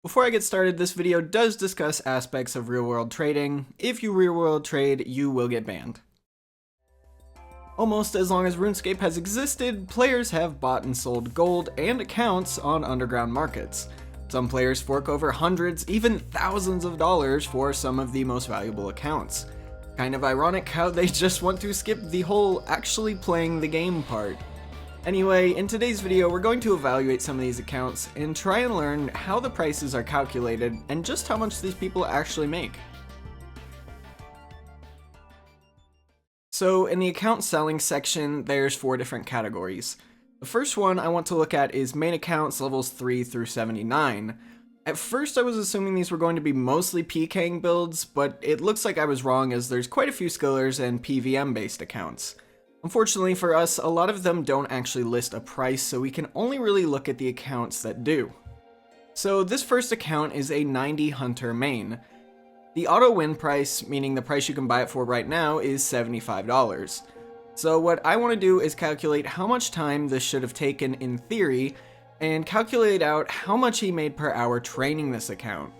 Before I get started, this video does discuss aspects of real-world trading. If you real-world trade, you will get banned. Almost as long as RuneScape has existed, players have bought and sold gold and accounts on underground markets. Some players fork over hundreds, even thousands of dollars for some of the most valuable accounts. Kind of ironic how they just want to skip the whole actually playing the game part. Anyway, in today's video we're going to evaluate some of these accounts and try and learn how the prices are calculated and just how much these people actually make. So in the account selling section, there's 4 different categories. The first one I want to look at is main accounts levels 3 through 79. At first I was assuming these were going to be mostly PKing builds, but it looks like I was wrong as there's quite a few skillers and PVM based accounts. Unfortunately for us, a lot of them don't actually list a price, so we can only really look at the accounts that do. So this first account is a 90 Hunter main. The auto win price, meaning the price you can buy it for right now, is $75. So what I want to do is calculate how much time this should have taken in theory, and calculate out how much he made per hour training this account.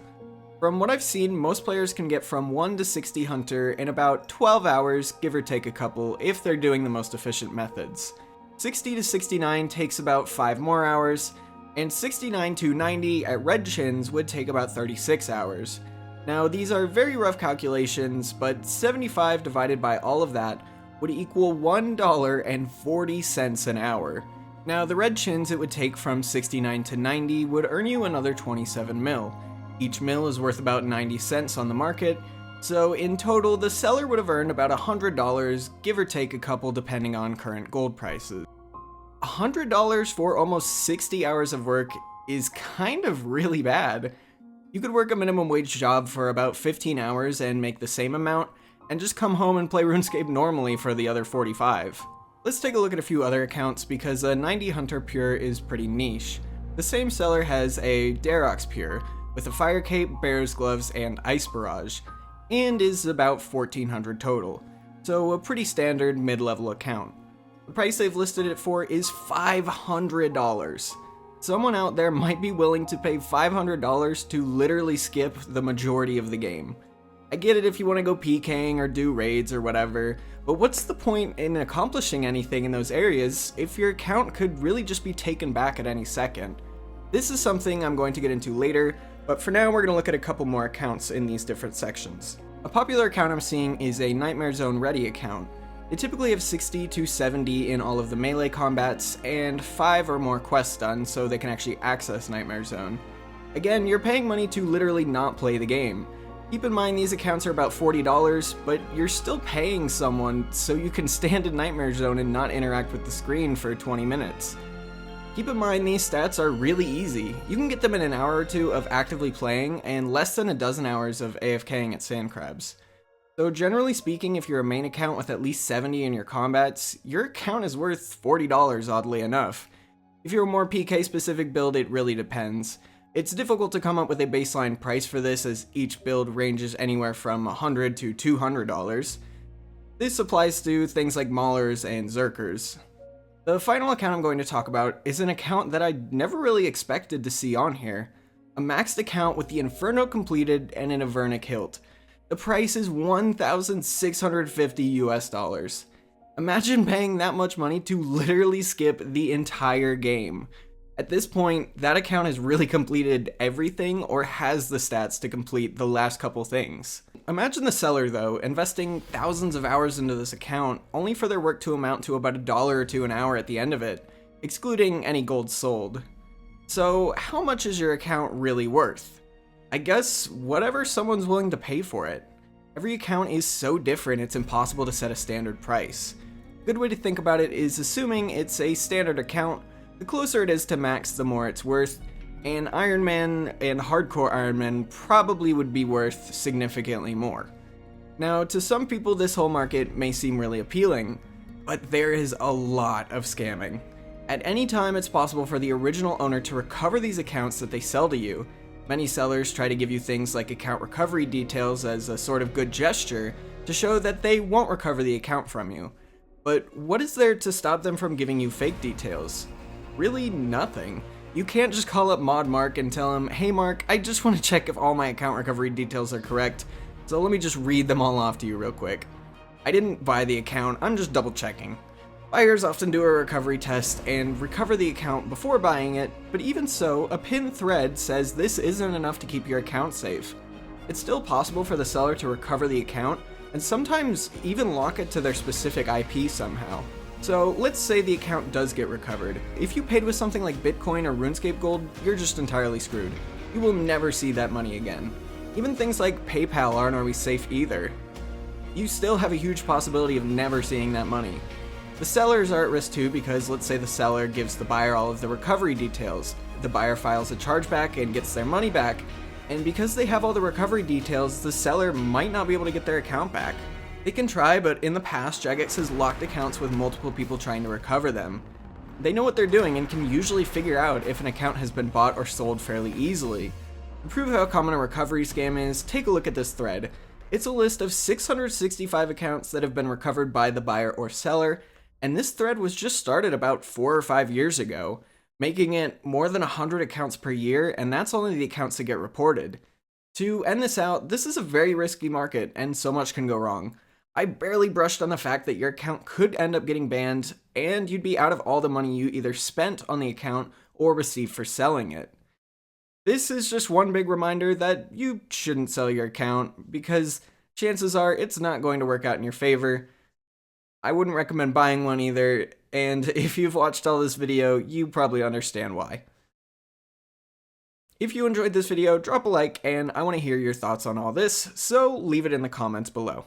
From what I've seen, most players can get from 1 to 60 Hunter in about 12 hours, give or take a couple, if they're doing the most efficient methods. 60 to 69 takes about 5 more hours, and 69 to 90 at Red Chins would take about 36 hours. Now these are very rough calculations, but 75 divided by all of that would equal $1.40 an hour. Now the Red Chins it would take from 69 to 90 would earn you another 27 mil. Each mil is worth about 90 cents on the market, so in total the seller would have earned about $100, give or take a couple depending on current gold prices. $100 for almost 60 hours of work is kind of really bad. You could work a minimum wage job for about 15 hours and make the same amount, and just come home and play RuneScape normally for the other 45. Let's take a look at a few other accounts because a 90 Hunter Pure is pretty niche. The same seller has a Darox Pure, with a Fire Cape, Bear's Gloves, and Ice Barrage, and is about 1400 total, so a pretty standard mid-level account. The price they've listed it for is $500. Someone out there might be willing to pay $500 to literally skip the majority of the game. I get it if you want to go PKing or do raids or whatever, but what's the point in accomplishing anything in those areas if your account could really just be taken back at any second? This is something I'm going to get into later, but for now we're going to look at a couple more accounts in these different sections. A popular account I'm seeing is a Nightmare Zone Ready account. They typically have 60 to 70 in all of the melee combats, and 5 or more quests done so they can actually access Nightmare Zone. Again, you're paying money to literally not play the game. Keep in mind these accounts are about $40, but you're still paying someone so you can stand in Nightmare Zone and not interact with the screen for 20 minutes. Keep in mind these stats are really easy. You can get them in an hour or two of actively playing and less than a dozen hours of AFKing at Sand Crabs. So generally speaking, if you're a main account with at least 70 in your combats, your account is worth $40 oddly enough. If you're a more PK specific build, it really depends. It's difficult to come up with a baseline price for this as each build ranges anywhere from $100 to $200. This applies to things like Maulers and Zerkers. The final account I'm going to talk about is an account that I never really expected to see on here. A maxed account with the Inferno completed and an Avernic hilt. The price is $1,650 US. Imagine paying that much money to literally skip the entire game. At this point, that account has really completed everything or has the stats to complete the last couple things. Imagine the seller though, investing thousands of hours into this account, only for their work to amount to about $1 or $2 an hour at the end of it, excluding any gold sold. So how much is your account really worth? I guess whatever someone's willing to pay for it. Every account is so different it's impossible to set a standard price. A good way to think about it is assuming it's a standard account, the closer it is to max the more it's worth, and Iron Man and Hardcore Iron Man probably would be worth significantly more. Now, to some people this whole market may seem really appealing, but there is a lot of scamming. At any time it's possible for the original owner to recover these accounts that they sell to you. Many sellers try to give you things like account recovery details as a sort of good gesture to show that they won't recover the account from you. But what is there to stop them from giving you fake details? Really nothing. You can't just call up Mod Mark and tell him, hey Mark, I just want to check if all my account recovery details are correct, so let me just read them all off to you real quick. I didn't buy the account, I'm just double checking. Buyers often do a recovery test and recover the account before buying it, but even so, a pinned thread says this isn't enough to keep your account safe. It's still possible for the seller to recover the account, and sometimes even lock it to their specific IP somehow. So let's say the account does get recovered. If you paid with something like Bitcoin or RuneScape Gold, you're just entirely screwed. You will never see that money again. Even things like PayPal aren't always safe either. You still have a huge possibility of never seeing that money. The sellers are at risk too because let's say the seller gives the buyer all of the recovery details. The buyer files a chargeback and gets their money back, and because they have all the recovery details, the seller might not be able to get their account back. They can try, but in the past, Jagex has locked accounts with multiple people trying to recover them. They know what they're doing and can usually figure out if an account has been bought or sold fairly easily. To prove how common a recovery scam is, take a look at this thread. It's a list of 665 accounts that have been recovered by the buyer or seller, and this thread was just started about 4 or 5 years ago, making it more than 100 accounts per year, and that's only the accounts that get reported. To end this out, this is a very risky market, and so much can go wrong. I barely brushed on the fact that your account could end up getting banned, and you'd be out of all the money you either spent on the account or received for selling it. This is just one big reminder that you shouldn't sell your account, because chances are it's not going to work out in your favor. I wouldn't recommend buying one either, and if you've watched all this video, you probably understand why. If you enjoyed this video, drop a like, and I want to hear your thoughts on all this, so leave it in the comments below.